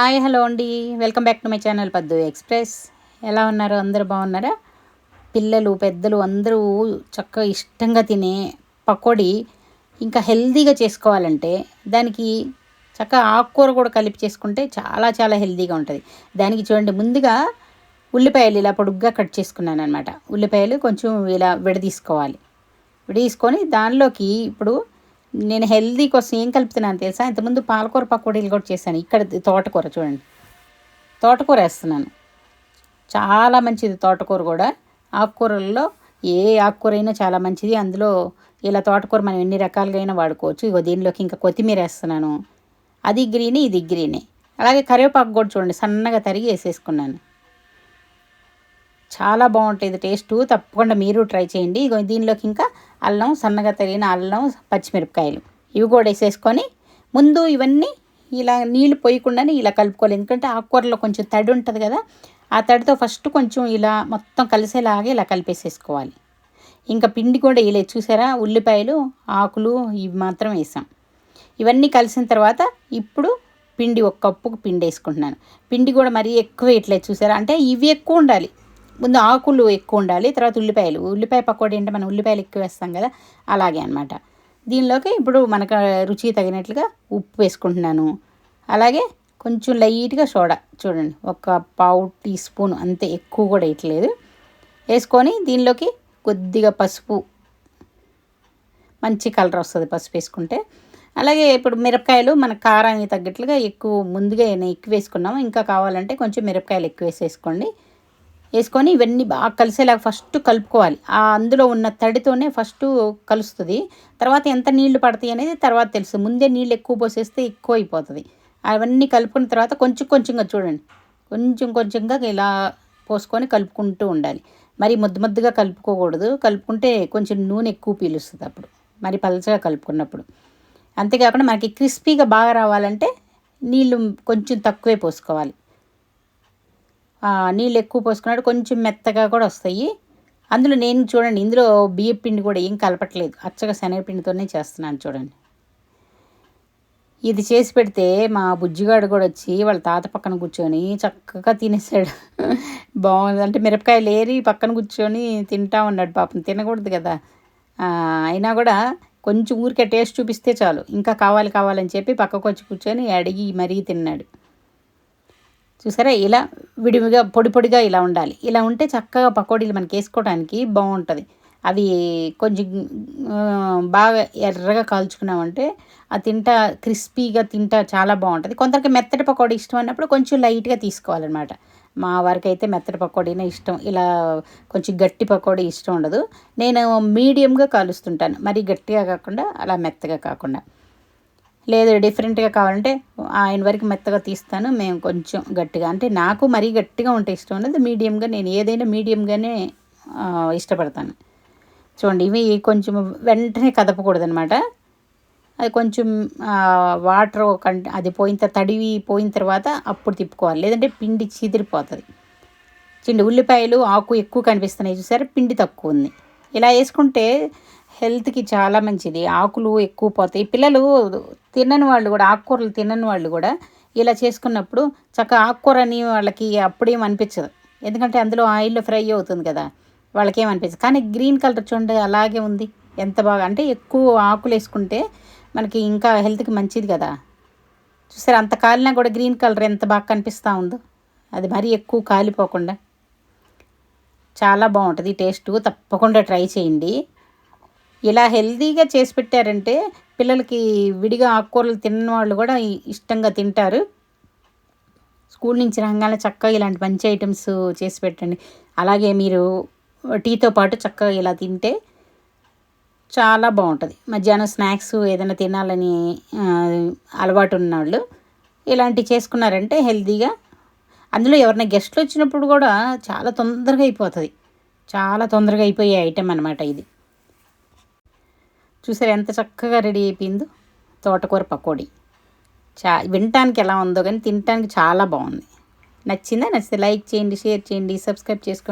Hi hello అండి, welcome back to my channel పద్దు express. ఎలా ఉన్నారు? అందరూ బాగున్నారా? పిల్లలు పెద్దలు అందరూ చక్కగా ఇష్టంగా తినే పకోడీ ఇంకా హెల్తీగా చేసుకోవాలంటే దానికి చక్కగా ఆకుకూర కూడా కలిపి చేసుకుంటే చాలా చాలా హెల్తీగా ఉంటుంది. దానికి చూడండి, ముందుగా ఉల్లిపాయలు ఇలా పొడుగ్గా కట్ చేసుకున్నాను అనమాట. ఉల్లిపాయలు కొంచెం ఇలా విడదీసుకోవాలి. విడదీసుకొని దానిలోకి ఇప్పుడు నేను హెల్దీ కోసం ఏం కలుపుతున్నాను తెలుసా? ఇంతకుముందు పాలకూర పకోడీలు కూడా చేశాను. ఇక్కడ తోటకూర చూడండి, తోటకూర వేస్తున్నాను. చాలా మంచిది తోటకూర కూడా. ఆకుకూరల్లో ఏ ఆకుకూర అయినా చాలా మంచిది. అందులో ఇలా తోటకూర మనం ఎన్ని రకాలుగా అయినా వాడుకోవచ్చు. ఇగో దీనిలోకి ఇంకా కొత్తిమీర వేస్తున్నాను. అది గ్రీనే, ఇది గ్రీనే. అలాగే కరివేపాకు కూడా చూడండి, సన్నగా తరిగి వేసేసుకున్నాను. చాలా బాగుంటుంది టేస్టు. తప్పకుండా మీరు ట్రై చేయండి. ఇగో దీనిలోకి ఇంకా అల్లం, సన్నగా తరిగిన అల్లం, పచ్చిమిరపకాయలు ఇవి కూడా వేసేసుకొని ముందు ఇవన్నీ ఇలా నీళ్ళు పోయకుండానే ఇలా కలుపుకోవాలి. ఎందుకంటే ఆకుకూరలో కొంచెం తడి ఉంటుంది కదా, ఆ తడితో ఫస్ట్ కొంచెం ఇలా మొత్తం కలిసేలాగా ఇలా కలిపేసేసుకోవాలి. ఇంకా పిండి కూడా ఇలా చూసారా, ఉల్లిపాయలు, ఆకులు ఇవి మాత్రం వేసాం. ఇవన్నీ కలిసిన తర్వాత ఇప్పుడు పిండి ఒక కప్పుకు పిండి వేసుకుంటున్నాను. పిండి కూడా మరీ ఎక్కువ వేయట్లేదు చూసారా, అంటే ఇవి ఎక్కువ ఉండాలి. ముందు ఆకులు ఎక్కువ ఉండాలి, తర్వాత ఉల్లిపాయ పకోడీ అంటే మనం ఉల్లిపాయలు ఎక్కువ వేస్తాం కదా, అలాగే అనమాట. దీనిలోకి ఇప్పుడు మనకు రుచికి తగినట్లుగా ఉప్పు వేసుకుంటున్నాను. అలాగే కొంచెం లైట్గా సోడా చూడండి, ఒక పావు టీ స్పూన్ అంతే, ఎక్కువ కూడా వేయట్లేదు. వేసుకొని దీనిలోకి కొద్దిగా పసుపు, మంచి కలర్ వస్తుంది పసుపు వేసుకుంటే. అలాగే ఇప్పుడు మిరపకాయలు మన కారానికి తగ్గట్లుగా ఎక్కువ ముందుగా ఎక్కువ వేసుకున్నాము. ఇంకా కావాలంటే కొంచెం మిరపకాయలు ఎక్కువ వేసేసుకోండి. వేసుకొని ఇవన్నీ బాగా కలిసేలాగా ఫస్ట్ కలుపుకోవాలి. అందులో ఉన్న తడితోనే ఫస్ట్ కలుస్తుంది. తర్వాత ఎంత నీళ్లు పడతాయి అనేది తర్వాత తెలుస్తుంది. ముందే నీళ్ళు ఎక్కువ పోసేస్తే ఎక్కువ అయిపోతుంది. అవన్నీ కలుపుకున్న తర్వాత కొంచెం కొంచెంగా చూడండి, కొంచెం కొంచెంగా ఇలా పోసుకొని కలుపుకుంటూ ఉండాలి. మరి ముద్దగా కలుపుకోకూడదు. కలుపుకుంటే కొంచెం నూనె ఎక్కువ పీలుస్తుంది అప్పుడు, మరి పలచగా కలుపుకున్నప్పుడు. అంతేకాకుండా మనకి క్రిస్పీగా బాగా రావాలంటే నీళ్ళు కొంచెం తక్కువే పోసుకోవాలి. నీళ్ళు ఎక్కువ పోసుకున్నాడు కొంచెం మెత్తగా కూడా వస్తాయి. అందులో నేను చూడండి, ఇందులో బియ్యం పిండి కూడా ఏం కలపట్లేదు, అచ్చగా శనగపిండితోనే చేస్తున్నాను చూడండి. ఇది చేసి పెడితే మా బుజ్జిగాడు కూడా వచ్చి వాళ్ళ తాత పక్కన కూర్చొని చక్కగా తినేసాడు. బాగుంది అంటే మిరపకాయలు ఏరి పక్కన కూర్చొని తింటా ఉన్నాడు. పాపం తినకూడదు కదా, అయినా కూడా కొంచెం ఊరికే టేస్ట్ చూపిస్తే చాలు, ఇంకా కావాలని చెప్పి పక్కకు వచ్చి కూర్చొని అడిగి మరీ తిన్నాడు. చూసారా, ఇలా విడివిగా పొడిగా ఇలా ఉండాలి. ఇలా ఉంటే చక్కగా పకోడీలు మనకి వేసుకోవడానికి బాగుంటుంది. అవి కొంచెం బాగా ఎర్రగా కాల్చుకున్నామంటే అది క్రిస్పీగా చాలా బాగుంటుంది. కొందరికి మెత్తటి పకోడీ ఇష్టం అన్నప్పుడు కొంచెం లైట్గా తీసుకోవాలన్నమాట. మా వారికి అయితే మెత్తటి పకోడీనే ఇష్టం, ఇలా కొంచెం గట్టి పకోడీ ఇష్టం ఉండదు. నేను మీడియంగా కాలుస్తుంటాను, మరీ గట్టిగా కాకుండా అలా మెత్తగా కాకుండా. లేదు డిఫరెంట్గా కావాలంటే ఆయన వరకు మెత్తగా తీస్తాను, మేము కొంచెం గట్టిగా. అంటే నాకు మరీ గట్టిగా ఉంటే ఇష్టం ఉండదు, మీడియంగా, నేను ఏదైనా మీడియంగానే ఇష్టపడతాను. చూడండి, ఇవి కొంచెం వెంటనే కదపకూడదు అనమాట. అది కొంచెం వాటర్ అది తడివి పోయిన తర్వాత అప్పుడు తిప్పుకోవాలి, లేదంటే పిండి చిదిరిపోతుంది. ఉల్లిపాయలు ఆకు ఎక్కువ కనిపిస్తున్నాయి చూసారా, పిండి తక్కువ ఉంది. ఇలా వేసుకుంటే హెల్త్కి చాలా మంచిది. ఆకులు ఎక్కువ పోతాయి. పిల్లలు తినని వాళ్ళు కూడా, ఆకుకూరలు తినని వాళ్ళు కూడా ఇలా చేసుకున్నప్పుడు చక్కగా ఆకుకూరని వాళ్ళకి అప్పుడేం అనిపించదు, ఎందుకంటే అందులో ఆయిల్లో ఫ్రై అవుతుంది కదా, వాళ్ళకేం అనిపించదు. కానీ గ్రీన్ కలర్ చూడండి అలాగే ఉంది, ఎంత బాగా అంటే ఎక్కువ ఆకులు వేసుకుంటే మనకి ఇంకా హెల్త్కి మంచిది కదా. చూసారు, అంత కాలినా కూడా గ్రీన్ కలర్ ఎంత బాగా కనిపిస్తూ ఉందో, అది మరీ ఎక్కువ కాలిపోకుండా చాలా బాగుంటుంది టేస్ట్. తప్పకుండా ట్రై చేయండి. ఇలా హెల్తీగా చేసి పెట్టారంటే పిల్లలకి విడిగా ఆకుకూరలు తిన్న వాళ్ళు కూడా ఇష్టంగా తింటారు. స్కూల్ నుంచి రాగానే చక్కగా ఇలాంటి మంచి ఐటమ్స్ చేసి పెట్టండి. అలాగే మీరు టీతో పాటు చక్కగా ఇలా తింటే చాలా బాగుంటుంది. మధ్యాహ్నం స్నాక్స్ ఏదైనా తినాలని అలవాటు ఉన్నవాళ్ళు ఇలాంటివి చేసుకున్నారంటే హెల్తీగా, అందులో ఎవరైనా గెస్ట్లు వచ్చినప్పుడు కూడా చాలా తొందరగా అయిపోతుంది. చాలా తొందరగా అయిపోయే ఐటెం అనమాట ఇది. చూసారు ఎంత చక్కగా రెడీ అయిపోయిందో తోటకూర పకోడీ. వినటానికి ఎలా ఉందో కానీ తినటానికి చాలా బాగుంది. నచ్చితే లైక్ చేయండి, షేర్ చేయండి, సబ్స్క్రైబ్ చేసుకోండి.